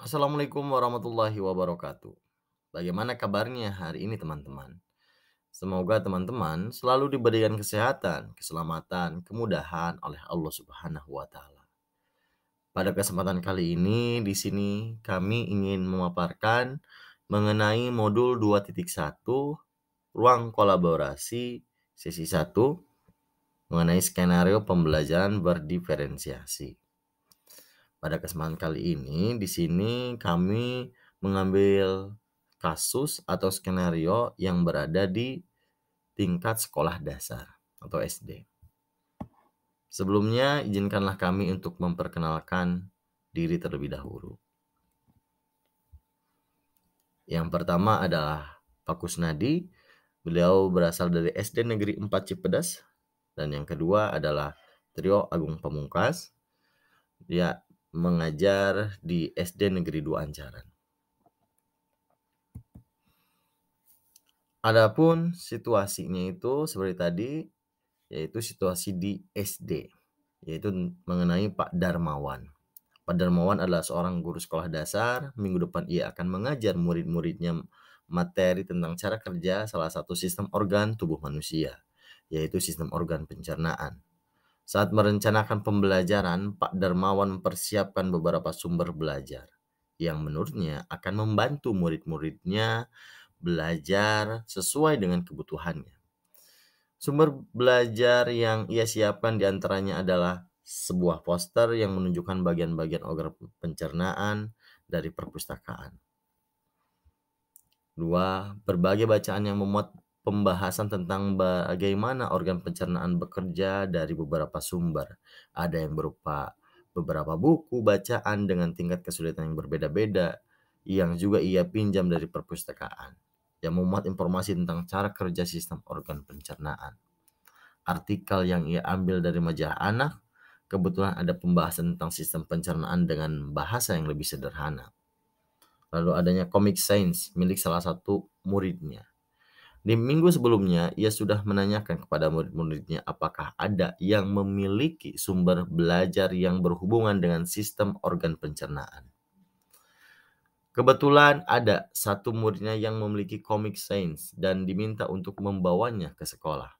Assalamualaikum warahmatullahi wabarakatuh. Bagaimana kabarnya hari ini teman-teman? Semoga teman-teman selalu diberikan kesehatan, keselamatan, kemudahan oleh Allah Subhanahu wa taala. Pada kesempatan kali ini di sini kami ingin memaparkan mengenai modul 2.1 ruang kolaborasi sesi 1 mengenai skenario pembelajaran berdiferensiasi. Pada kesempatan kali ini, di sini kami mengambil kasus atau skenario yang berada di tingkat sekolah dasar atau SD. Sebelumnya, izinkanlah kami untuk memperkenalkan diri terlebih dahulu. Yang pertama adalah Pak Kusnadi. Beliau berasal dari SD Negeri 4 Cipedas. Dan yang kedua adalah Trio Agung Pamungkas. Dia mengajar di SD Negeri 2 Ancaran. Adapun situasinya itu seperti tadi, yaitu situasi di SD, yaitu mengenai Pak Darmawan. Pak Darmawan adalah seorang guru sekolah dasar. Minggu depan ia akan mengajar murid-muridnya materi tentang cara kerja salah satu sistem organ tubuh manusia, yaitu sistem organ pencernaan. Saat merencanakan pembelajaran, Pak Darmawan mempersiapkan beberapa sumber belajar yang menurutnya akan membantu murid-muridnya belajar sesuai dengan kebutuhannya. Sumber belajar yang ia siapkan diantaranya adalah sebuah poster yang menunjukkan bagian-bagian organ pencernaan dari perpustakaan. 2. Berbagai bacaan yang memuat pembahasan tentang bagaimana organ pencernaan bekerja dari beberapa sumber. Ada yang berupa beberapa buku bacaan dengan tingkat kesulitan yang berbeda-beda, yang juga ia pinjam dari perpustakaan, yang memuat informasi tentang cara kerja sistem organ pencernaan. Artikel yang ia ambil dari majalah Anak, kebetulan ada pembahasan tentang sistem pencernaan dengan bahasa yang lebih sederhana. Lalu adanya Comic Science milik salah satu muridnya. Di minggu sebelumnya, ia sudah menanyakan kepada murid-muridnya apakah ada yang memiliki sumber belajar yang berhubungan dengan sistem organ pencernaan. Kebetulan ada satu muridnya yang memiliki Comic Science dan diminta untuk membawanya ke sekolah.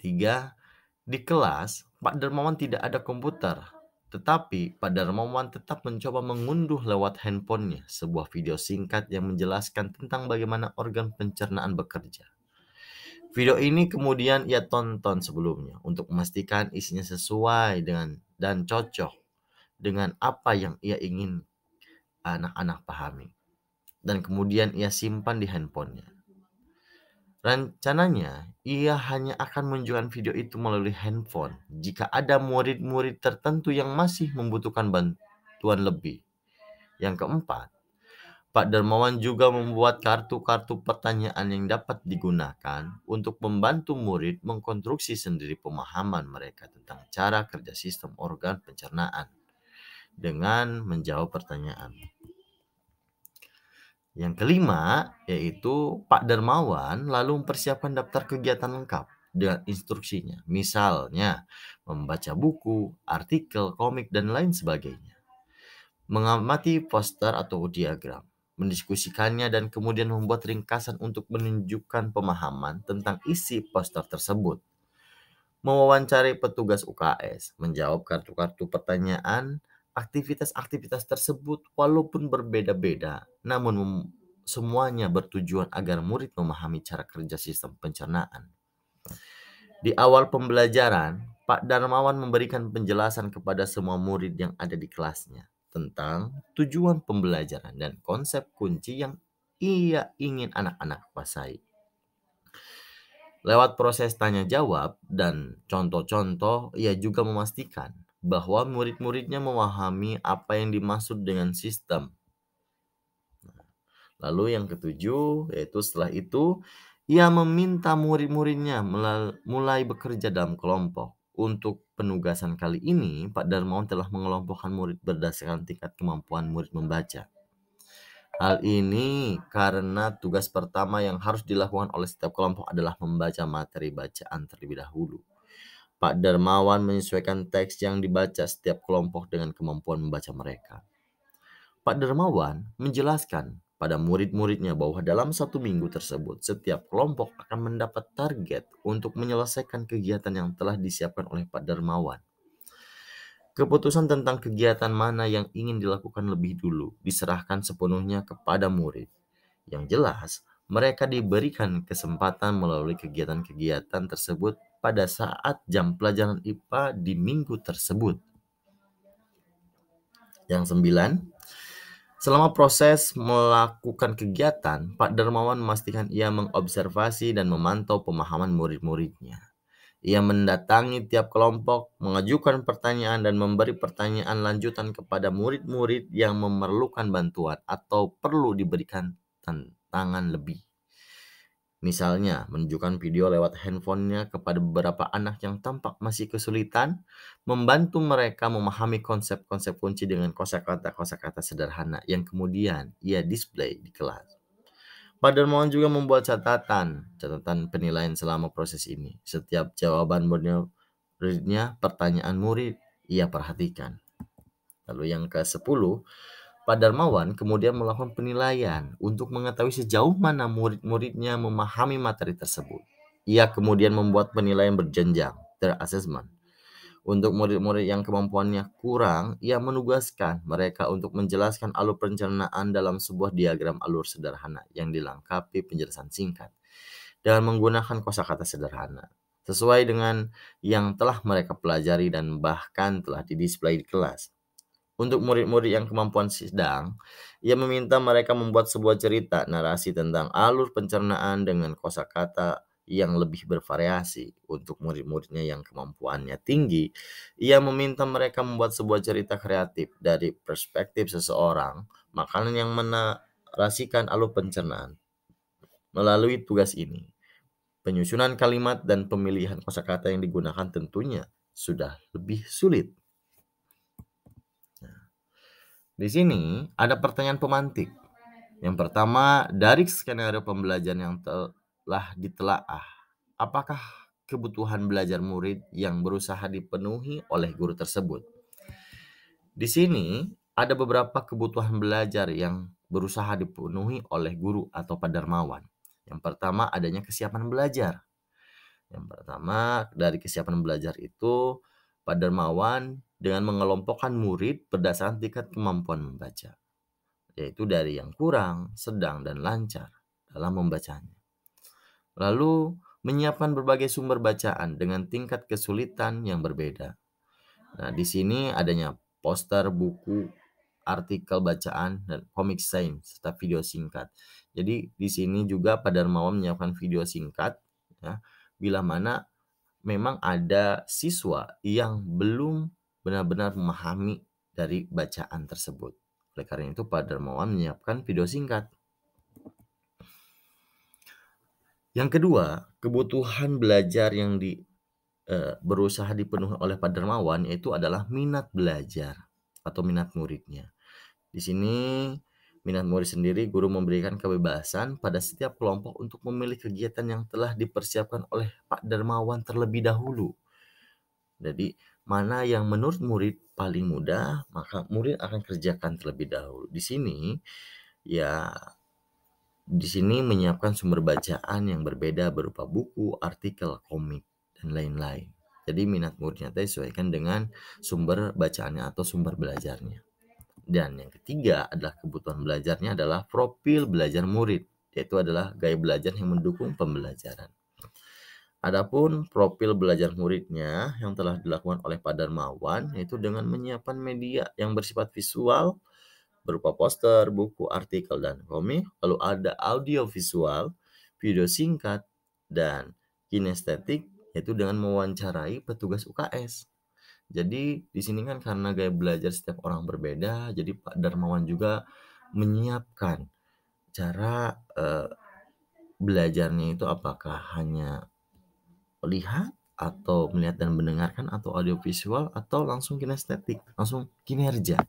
3. Di kelas, Pak Darmawan tidak ada komputer, tetapi Pak Darmawan tetap mencoba mengunduh lewat handphonenya sebuah video singkat yang menjelaskan tentang bagaimana organ pencernaan bekerja. Video ini kemudian ia tonton sebelumnya untuk memastikan isinya sesuai dengan dan cocok dengan apa yang ia ingin anak-anak pahami. Dan kemudian ia simpan di handphonenya. Rencananya, ia hanya akan menunjukkan video itu melalui handphone jika ada murid-murid tertentu yang masih membutuhkan bantuan lebih. Yang keempat, Pak Darmawan juga membuat kartu-kartu pertanyaan yang dapat digunakan untuk membantu murid mengkonstruksi sendiri pemahaman mereka tentang cara kerja sistem organ pencernaan dengan menjawab pertanyaan. Yang kelima, yaitu Pak Darmawan lalu mempersiapkan daftar kegiatan lengkap dengan instruksinya. Misalnya, membaca buku, artikel, komik, dan lain sebagainya. Mengamati poster atau diagram, mendiskusikannya, dan kemudian membuat ringkasan untuk menunjukkan pemahaman tentang isi poster tersebut. Mewawancari petugas UKS, menjawab kartu-kartu pertanyaan. Aktivitas-aktivitas tersebut walaupun berbeda-beda, namun semuanya bertujuan agar murid memahami cara kerja sistem pencernaan. Di awal pembelajaran, Pak Darmawan memberikan penjelasan kepada semua murid yang ada di kelasnya tentang tujuan pembelajaran dan konsep kunci yang ia ingin anak-anak kuasai. Lewat proses tanya jawab dan contoh-contoh, ia juga memastikan bahwa murid-muridnya memahami apa yang dimaksud dengan sistem. Lalu yang ketujuh, yaitu setelah itu, ia meminta murid-muridnya mulai bekerja dalam kelompok. Untuk penugasan kali ini, Pak Darmawan telah mengelompokkan murid berdasarkan tingkat kemampuan murid membaca. Hal ini karena tugas pertama yang harus dilakukan oleh setiap kelompok adalah membaca materi bacaan terlebih dahulu. Pak Darmawan menyesuaikan teks yang dibaca setiap kelompok dengan kemampuan membaca mereka. Pak Darmawan menjelaskan pada murid-muridnya bahwa dalam 1 minggu tersebut, setiap kelompok akan mendapat target untuk menyelesaikan kegiatan yang telah disiapkan oleh Pak Darmawan. Keputusan tentang kegiatan mana yang ingin dilakukan lebih dulu diserahkan sepenuhnya kepada murid. Yang jelas, mereka diberikan kesempatan melalui kegiatan-kegiatan tersebut pada saat jam pelajaran IPA di minggu tersebut. Yang 9, selama proses melakukan kegiatan, Pak Darmawan memastikan ia mengobservasi dan memantau pemahaman murid-muridnya. Ia mendatangi tiap kelompok, mengajukan pertanyaan dan memberi pertanyaan lanjutan kepada murid-murid yang memerlukan bantuan atau perlu diberikan tantangan lebih. Misalnya, menunjukkan video lewat handphonenya kepada beberapa anak yang tampak masih kesulitan, membantu mereka memahami konsep-konsep kunci dengan kosakata-kosakata sederhana yang kemudian ia display di kelas. Pak Darmawan juga membuat catatan penilaian selama proses ini. Setiap jawaban muridnya, pertanyaan murid, ia perhatikan. Lalu yang ke-10, Pak Darmawan kemudian melakukan penilaian untuk mengetahui sejauh mana murid-muridnya memahami materi tersebut. Ia kemudian membuat penilaian berjenjang, tier assessment. Untuk murid-murid yang kemampuannya kurang, ia menugaskan mereka untuk menjelaskan alur pencernaan dalam sebuah diagram alur sederhana yang dilengkapi penjelasan singkat dengan menggunakan kosakata sederhana, sesuai dengan yang telah mereka pelajari dan bahkan telah didisplay di kelas. Untuk murid-murid yang kemampuan sedang, ia meminta mereka membuat sebuah cerita narasi tentang alur pencernaan dengan kosakata yang lebih bervariasi. Untuk murid-muridnya yang kemampuannya tinggi, ia meminta mereka membuat sebuah cerita kreatif dari perspektif seseorang makanan yang menarasikan alur pencernaan. Melalui tugas ini, penyusunan kalimat dan pemilihan kosakata yang digunakan tentunya sudah lebih sulit. Di sini ada pertanyaan pemantik. Yang pertama, dari skenario pembelajaran yang telah ditelaah, apakah kebutuhan belajar murid yang berusaha dipenuhi oleh guru tersebut? Di sini ada beberapa kebutuhan belajar yang berusaha dipenuhi oleh guru atau Pak Darmawan. Yang pertama, adanya kesiapan belajar. Yang pertama, dari kesiapan belajar itu, Pak Darmawan dengan mengelompokkan murid berdasarkan tingkat kemampuan membaca, yaitu dari yang kurang, sedang, dan lancar dalam membacanya. Lalu, menyiapkan berbagai sumber bacaan dengan tingkat kesulitan yang berbeda. Nah, di sini adanya poster, buku, artikel bacaan, dan komik sains, serta video singkat. Jadi, di sini juga Pak Darmawan menyiapkan video singkat, ya, bila mana memang ada siswa yang belum benar-benar memahami dari bacaan tersebut. Oleh karena itu, Pak Darmawan menyiapkan video singkat. Yang kedua, kebutuhan belajar yang berusaha dipenuhi oleh Pak Darmawan yaitu adalah minat belajar atau minat muridnya. Di sini minat murid sendiri, guru memberikan kebebasan pada setiap kelompok untuk memilih kegiatan yang telah dipersiapkan oleh Pak Darmawan terlebih dahulu. Jadi mana yang menurut murid paling mudah, maka murid akan kerjakan terlebih dahulu. Di sini menyiapkan sumber bacaan yang berbeda berupa buku, artikel, komik, dan lain-lain. Jadi minat muridnya disesuaikan dengan sumber bacaannya atau sumber belajarnya. Dan yang ketiga adalah kebutuhan belajarnya adalah profil belajar murid, yaitu adalah gaya belajar yang mendukung pembelajaran. Adapun profil belajar muridnya yang telah dilakukan oleh Pak Darmawan yaitu dengan menyiapkan media yang bersifat visual berupa poster, buku, artikel, dan komik. Lalu ada audio visual, video singkat, dan kinestetik, yaitu dengan mewawancarai petugas UKS. Jadi di sini kan karena gaya belajar setiap orang berbeda, jadi Pak Darmawan juga menyiapkan cara belajarnya itu apakah hanya lihat atau melihat dan mendengarkan atau audio visual atau langsung kinestetik, langsung kinerja.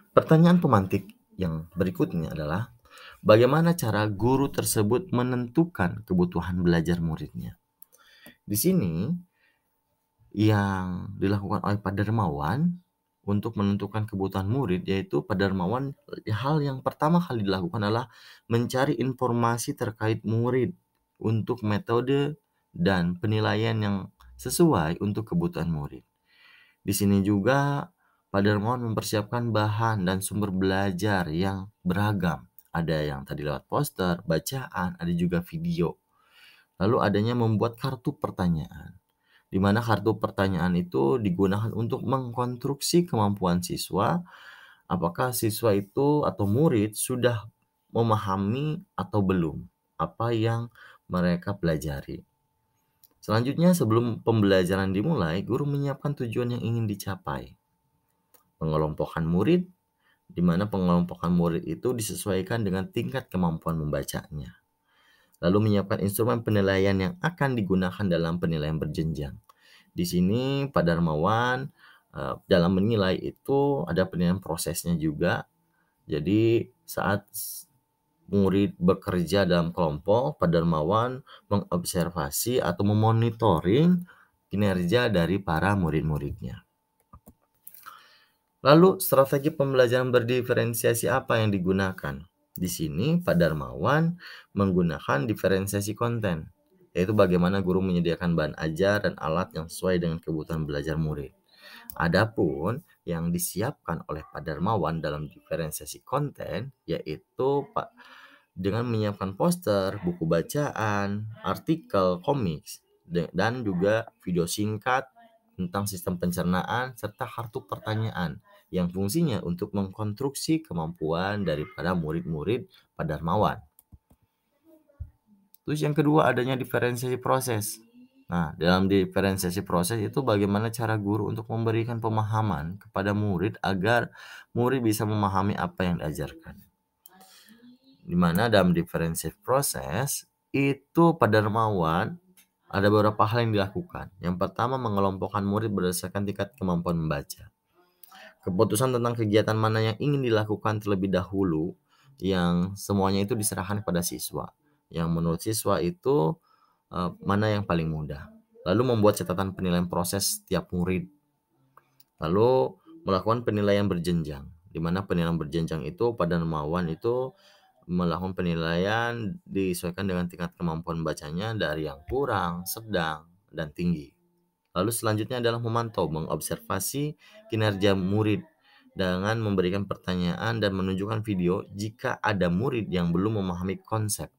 Pertanyaan pemantik yang berikutnya adalah, bagaimana cara guru tersebut menentukan kebutuhan belajar muridnya? Di sini yang dilakukan oleh Pak Darmawan untuk menentukan kebutuhan murid, yaitu Pak Darmawan hal yang pertama kali dilakukan adalah mencari informasi terkait murid untuk metode dan penilaian yang sesuai untuk kebutuhan murid. Di sini juga Pak Darmawan mempersiapkan bahan dan sumber belajar yang beragam. Ada yang tadi lewat poster, bacaan, ada juga video. Lalu adanya membuat kartu pertanyaan, di mana kartu pertanyaan itu digunakan untuk mengkonstruksi kemampuan siswa, apakah siswa itu atau murid sudah memahami atau belum apa yang mereka pelajari. Selanjutnya, sebelum pembelajaran dimulai, guru menyiapkan tujuan yang ingin dicapai. Pengelompokan murid, di mana pengelompokan murid itu disesuaikan dengan tingkat kemampuan membacanya. Lalu menyiapkan instrumen penilaian yang akan digunakan dalam penilaian berjenjang. Di sini Pak Darmawan dalam menilai itu ada penilaian prosesnya juga. Jadi saat murid bekerja dalam kelompok, Pak Darmawan mengobservasi atau memonitoring kinerja dari para murid-muridnya. Lalu strategi pembelajaran berdiferensiasi apa yang digunakan? Di sini Pak Darmawan menggunakan diferensiasi konten, yaitu bagaimana guru menyediakan bahan ajar dan alat yang sesuai dengan kebutuhan belajar murid. Adapun yang disiapkan oleh Pak Darmawan dalam diferensiasi konten, yaitu dengan menyiapkan poster, buku bacaan, artikel, komik, dan juga video singkat tentang sistem pencernaan serta kartu pertanyaan yang fungsinya untuk mengkonstruksi kemampuan daripada murid-murid Pak Darmawan. Terus yang kedua adanya diferensiasi proses. Nah, dalam diferensiasi proses itu bagaimana cara guru untuk memberikan pemahaman kepada murid agar murid bisa memahami apa yang diajarkan. Di mana dalam diferensiasi proses itu Pak Darmawan ada beberapa hal yang dilakukan. Yang pertama, mengelompokkan murid berdasarkan tingkat kemampuan membaca. Keputusan tentang kegiatan mana yang ingin dilakukan terlebih dahulu, yang semuanya itu diserahkan pada siswa. Yang menurut siswa itu mana yang paling mudah. Lalu membuat catatan penilaian proses setiap murid. Lalu melakukan penilaian berjenjang, di mana penilaian berjenjang itu Pak Darmawan itu melakukan penilaian disesuaikan dengan tingkat kemampuan bacanya dari yang kurang, sedang, dan tinggi. Lalu selanjutnya adalah memantau, mengobservasi kinerja murid dengan memberikan pertanyaan dan menunjukkan video jika ada murid yang belum memahami konsep.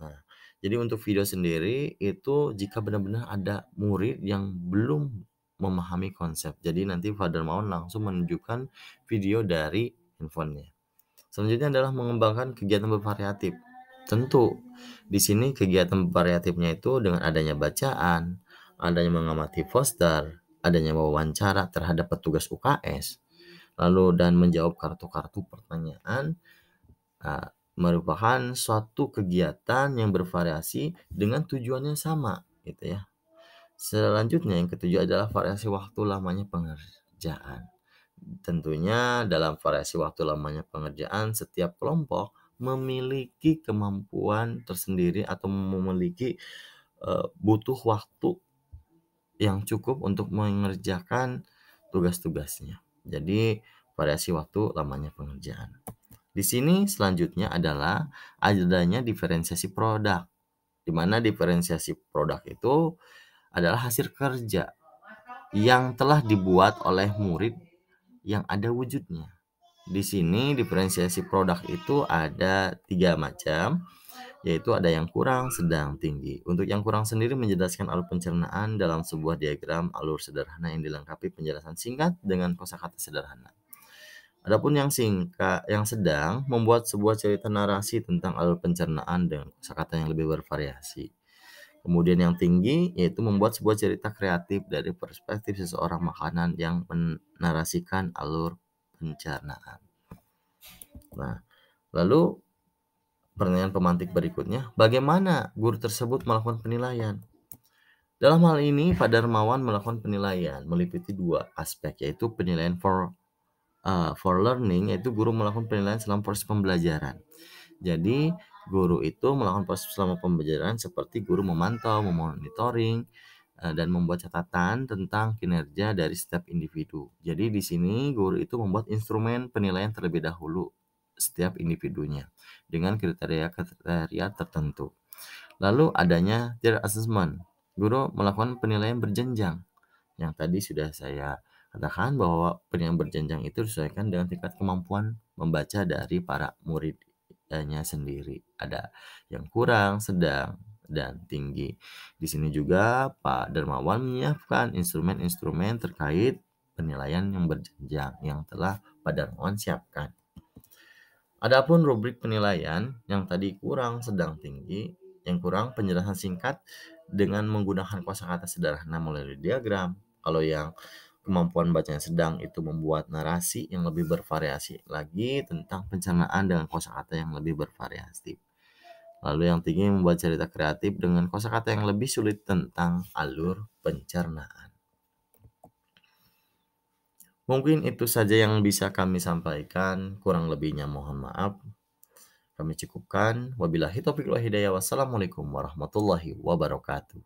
Nah, jadi untuk video sendiri itu jika benar-benar ada murid yang belum memahami konsep. Jadi nanti Pak Darmawan langsung menunjukkan video dari handphonenya. Selanjutnya adalah mengembangkan kegiatan bervariatif. Tentu di sini kegiatan bervariatifnya itu dengan adanya bacaan, adanya mengamati poster, adanya wawancara terhadap petugas UKS, lalu dan menjawab kartu-kartu pertanyaan merupakan suatu kegiatan yang bervariasi dengan tujuan yang sama, gitu ya. Selanjutnya yang ketujuh adalah variasi waktu lamanya pengerjaan. Tentunya dalam variasi waktu lamanya pengerjaan, setiap kelompok memiliki kemampuan tersendiri atau memiliki butuh waktu yang cukup untuk mengerjakan tugas-tugasnya. Jadi variasi waktu lamanya pengerjaan. Di sini selanjutnya adalah adanya diferensiasi produk, di mana diferensiasi produk itu adalah hasil kerja yang telah dibuat oleh murid yang ada wujudnya. Di sini diferensiasi produk itu ada 3 macam, yaitu ada yang kurang, sedang, tinggi. Untuk yang kurang sendiri menjelaskan alur pencernaan dalam sebuah diagram alur sederhana yang dilengkapi penjelasan singkat dengan kosakata sederhana. Adapun yang sedang membuat sebuah cerita narasi tentang alur pencernaan dengan kosakata yang lebih bervariasi. Kemudian yang tinggi yaitu membuat sebuah cerita kreatif dari perspektif seseorang makanan yang menarasikan alur pencernaan. Nah, lalu pertanyaan pemantik berikutnya, bagaimana guru tersebut melakukan penilaian? Dalam hal ini, Pak Darmawan melakukan penilaian meliputi 2 aspek, yaitu penilaian for learning, yaitu guru melakukan penilaian selama proses pembelajaran. Jadi, Guru itu melakukan proses selama pembelajaran seperti guru memantau, memonitoring, dan membuat catatan tentang kinerja dari setiap individu. Jadi di sini guru itu membuat instrumen penilaian terlebih dahulu setiap individunya dengan kriteria-kriteria tertentu. Lalu adanya tier assessment. Guru melakukan penilaian berjenjang. Yang tadi sudah saya katakan bahwa penilaian berjenjang itu disesuaikan dengan tingkat kemampuan membaca dari para muridnya sendiri. Ada yang kurang, sedang, dan tinggi. Di sini juga Pak Dermawan menyiapkan instrumen-instrumen terkait penilaian yang berjenjang yang telah Pak Dermawan siapkan. Adapun rubrik penilaian yang tadi kurang, sedang, tinggi, yang kurang penjelasan singkat dengan menggunakan kosakata sederhana melalui diagram. Kalau yang kemampuan bacanya sedang itu membuat narasi yang lebih bervariasi lagi tentang pencernaan dengan kosakata yang lebih bervariasi. Lalu yang tinggi membuat cerita kreatif dengan kosakata yang lebih sulit tentang alur pencernaan. Mungkin itu saja yang bisa kami sampaikan, kurang lebihnya mohon maaf. Kami cukupkan. Wabillahi taufiq wal hidayah. Wassalamualaikum warahmatullahi wabarakatuh.